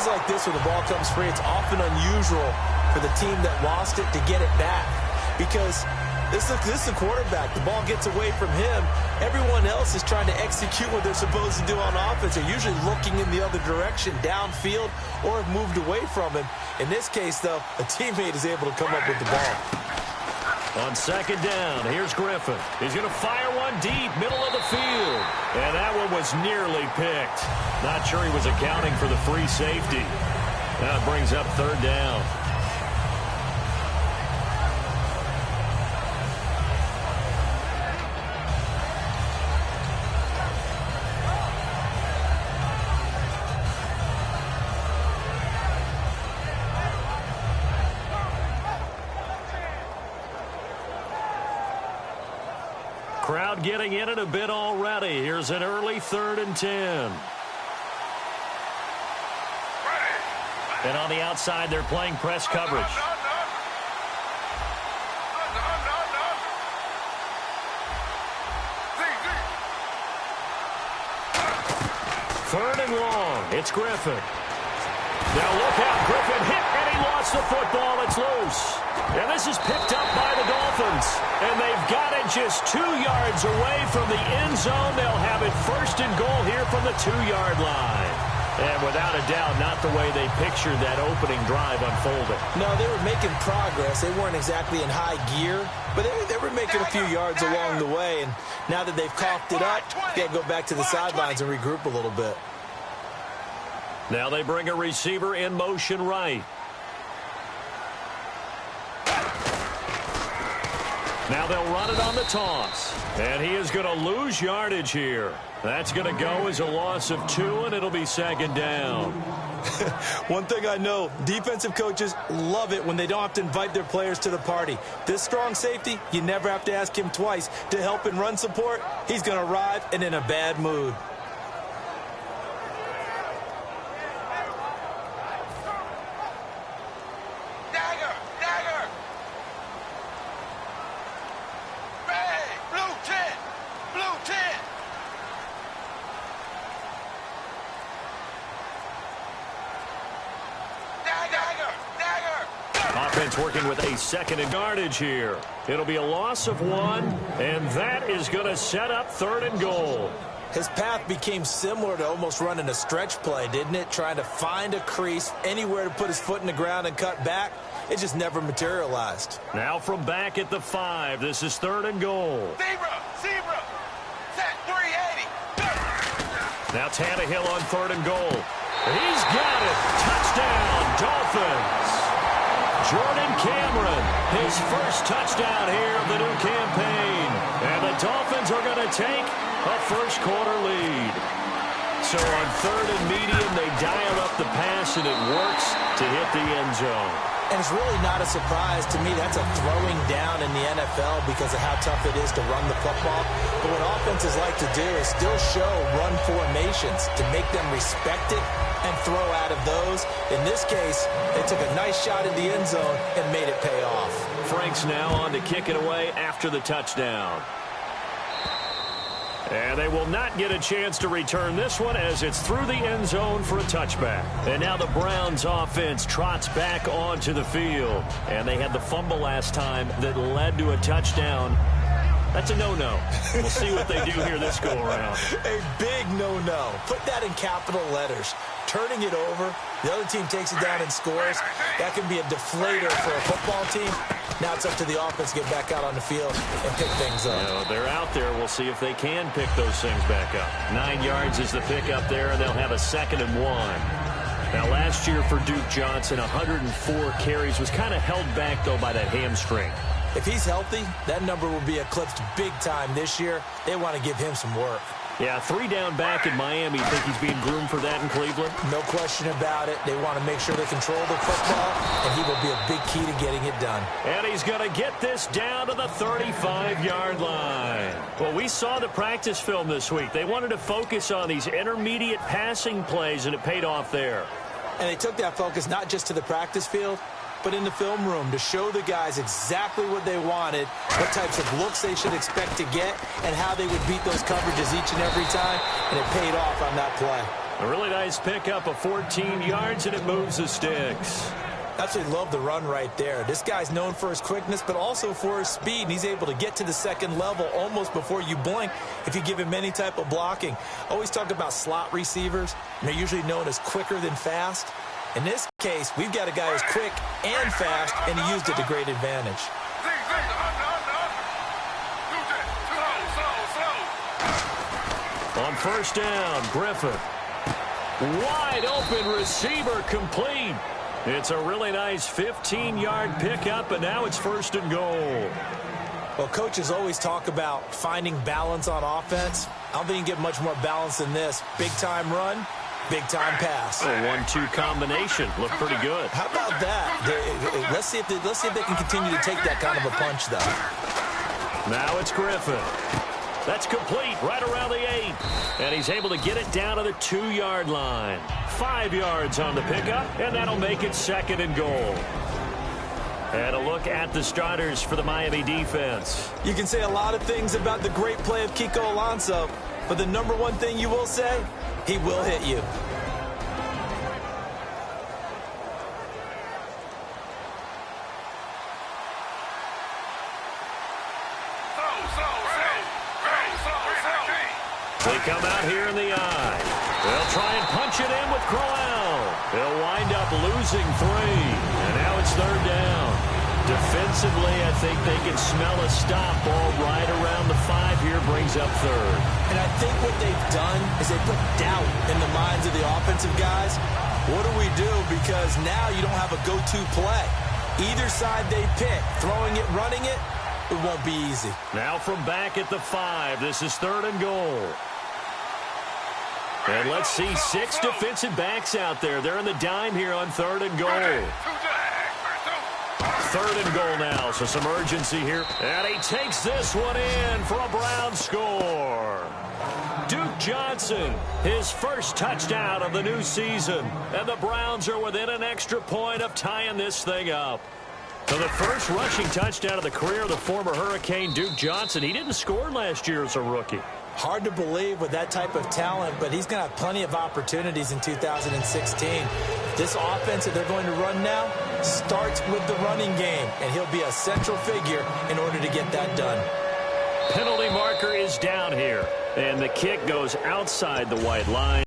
plays like this when the ball comes free, it's often unusual for the team that lost it to get it back because this is the quarterback. The ball gets away from him. Everyone else is trying to execute what they're supposed to do on offense. They're usually looking in the other direction, downfield, or have moved away from him. In this case, though, a teammate is able to come up with the ball. On second down, here's Griffin. He's going to fire one deep, middle of the field. And that one was nearly picked. Not sure he was accounting for the free safety. That brings up third down. Crowd getting in it a bit already. Here's an early 3rd and 10. And on the outside, they're playing press coverage. Third and long. It's Griffin. Now look out. Griffin hit, and he lost the football. It's loose. And this is picked up by the Dolphins. And they've got it just 2 yards away from the end zone. They'll have it 1st and goal here from the 2-yard line. And without a doubt, not the way they pictured that opening drive unfolding. No, they were making progress. They weren't exactly in high gear, but they were making a few yards along the way. And now that they've coughed it up, they'll go back to the sidelines and regroup a little bit. Now they bring a receiver in motion right. Now they'll run it on the toss. And he is going to lose yardage here. That's going to go as a loss of 2, and it'll be 2nd down. One thing I know, defensive coaches love it when they don't have to invite their players to the party. This strong safety, you never have to ask him twice to help in run support. He's going to arrive and in a bad mood. Offense working with a 2nd and yardage here. It'll be a loss of 1, and that is going to set up 3rd and goal. His path became similar to almost running a stretch play, didn't it? Trying to find a crease, anywhere to put his foot in the ground and cut back. It just never materialized. Now from back at the 5, this is 3rd and goal. Zebra, set 380. Now Tannehill on 3rd and goal. He's got it. Touchdown, Dolphins. Jordan Cameron, his first touchdown here of the new campaign. And the Dolphins are going to take a first-quarter lead. So on 3rd and medium, they dial up the pass, and it works to hit the end zone. And it's really not a surprise to me. That's a throwing down in the NFL because of how tough it is to run the football. But what offenses like to do is still show run formations to make them respect it and throw out of those. In this case, they took a nice shot in the end zone and made it pay off. Frank's now on to kick it away after the touchdown. And they will not get a chance to return this one as it's through the end zone for a touchback. And now the Browns offense trots back onto the field. And they had the fumble last time that led to a touchdown. That's a no-no. We'll see what they do here this go-around. A big no-no. Put that in capital letters. Turning it over, the other team takes it down and scores. That can be a deflator for a football team. Now it's up to the offense to get back out on the field and pick things up. You know, they're out there. We'll see if they can pick those things back up. 9 yards is the pick up there, and they'll have a 2nd and 1. Now, last year for Duke Johnson, 104 carries, was kind of held back, though, by that hamstring. If he's healthy, that number will be eclipsed big time this year. They want to give him some work. Yeah, 3 down back in Miami. Think he's being groomed for that in Cleveland? No question about it. They want to make sure they control the football, and he will be a big key to getting it done. And he's going to get this down to the 35-yard line. Well, we saw the practice film this week. They wanted to focus on these intermediate passing plays, and it paid off there. And they took that focus not just to the practice field, but in the film room to show the guys exactly what they wanted, what types of looks they should expect to get, and how they would beat those coverages each and every time, and it paid off on that play. A really nice pickup of 14 yards, and it moves the sticks. Absolutely love the run right there. This guy's known for his quickness, but also for his speed. And he's able to get to the second level almost before you blink if you give him any type of blocking. Always talk about slot receivers, and they're usually known as quicker than fast. In this case, we've got a guy who's quick and fast, and he used it to great advantage. On first down, Griffin. Wide open receiver complete. It's a really nice 15-yard pickup, and now it's first and goal. Well, coaches always talk about finding balance on offense. I don't think you can get much more balance than this. Big-time run, big-time pass. A 1-2 combination. Looked pretty good. How about that? Let's see if they can continue to take that kind of a punch, though. Now it's Griffin. That's complete right around the 8. And he's able to get it down to the 2-yard line. 5 yards on the pickup, and that'll make it second and goal. And a look at the starters for the Miami defense. You can say a lot of things about the great play of Kiko Alonso, but the number one thing you will say, he will hit you. They come out here in the eye. They'll try and punch it in with Crowell. They'll wind up losing 3. And now it's third down. Defensively, I think they can smell a stop ball right around the 5 here, brings up third. And I think what they've done is they put doubt in the minds of the offensive guys. What do we do? Because now you don't have a go-to play. Either side they pick, throwing it, running it, it won't be easy. Now from back at the 5, this is third and goal. And let's see 6 defensive backs out there. They're in the dime here on third and goal. Third and goal now, so some urgency here. And he takes this one in for a Brown score. Duke Johnson, his first touchdown of the new season. And the Browns are within an extra point of tying this thing up. So the first rushing touchdown of the career of the former Hurricane Duke Johnson. He didn't score last year as a rookie. Hard to believe with that type of talent, but he's going to have plenty of opportunities in 2016. This offense that they're going to run now starts with the running game, and he'll be a central figure in order to get that done. Penalty marker is down here, and the kick goes outside the white line.